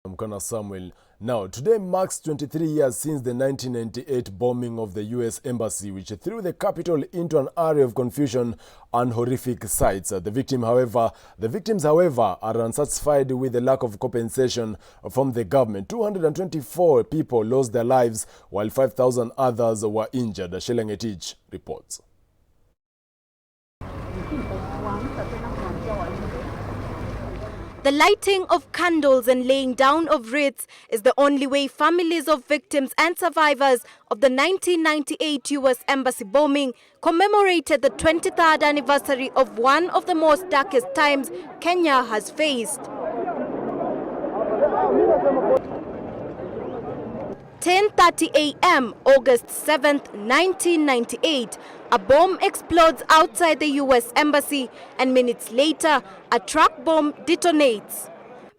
Mkana Samuel. Now, today marks 23 years since the 1998 bombing of the US Embassy, which threw the capital into an array of confusion and horrific sights. The victims, however, are unsatisfied with the lack of compensation from the government. 224 people lost their lives, while 5,000 others were injured. Shelengetich reports. The lighting of candles and laying down of wreaths is the only way families of victims and survivors of the 1998 US Embassy bombing commemorated the 23rd anniversary of one of the most darkest times Kenya has faced. 10:30 a.m. August 7th, 1998, a bomb explodes outside the US Embassy, and minutes later, a truck bomb detonates.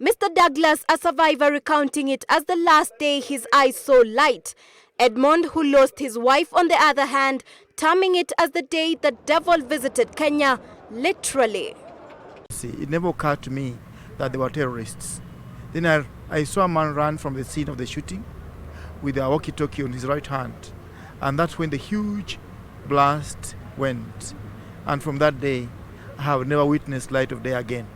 Mr. Douglas, a survivor, recounting it as the last day his eyes saw light. Edmond, who lost his wife, on the other hand, terming it as the day the devil visited Kenya, literally. See, it never occurred to me that they were terrorists. Then I saw a man run from the scene of the shooting with a walkie-talkie on his right hand, and that's when the huge blast went. And from that day, I have never witnessed light of day again.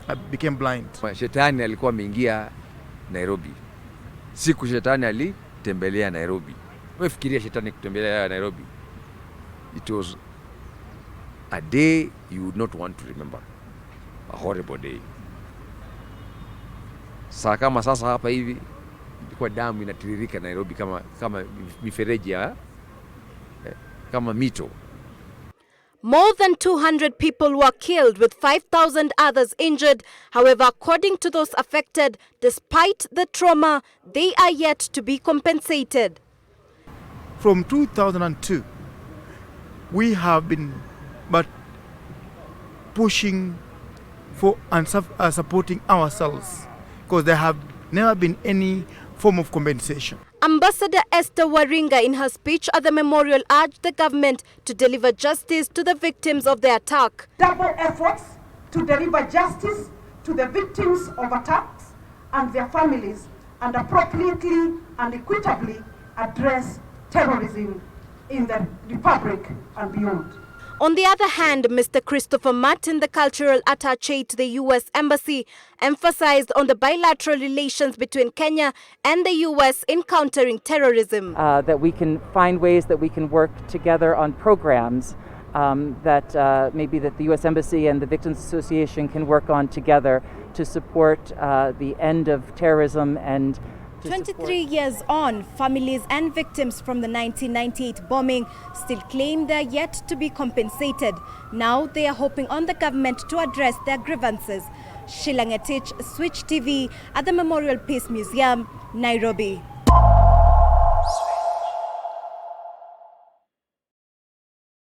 I became blind. Shetani alikuwa ameingia Nairobi. Siku shetani alitembelea Nairobi. Wewe fikiria shetani kutembelea Nairobi. It was a day you would not want to remember. A horrible day. Saa kama sasa hapa hivi kwa damu inatiririka Nairobi kama mifereji kama mito. More than 200 people were killed with 5,000 others injured. However, according to those affected, despite the trauma, they are yet to be compensated. From 2002, we have been pushing for and supporting ourselves, because there have never been any form of compensation. Ambassador Esther Waringa, in her speech at the memorial, urged the government to deliver justice to the victims of the attack. Double efforts to deliver justice to the victims of attacks and their families, and appropriately and equitably address terrorism in the Republic and beyond. On the other hand, Mr. Christopher Martin, the cultural attaché to the US Embassy, emphasized on the bilateral relations between Kenya and the US in countering terrorism. That we can find ways that we can work together on programs that maybe that the US Embassy and the Victims Association can work on together to support the end of terrorism and 23 years on, families and victims from the 1998 bombing still claim they are yet to be compensated. Now they are hoping on the government to address their grievances. Shelengetich, Switch TV at the Memorial Peace Museum, Nairobi.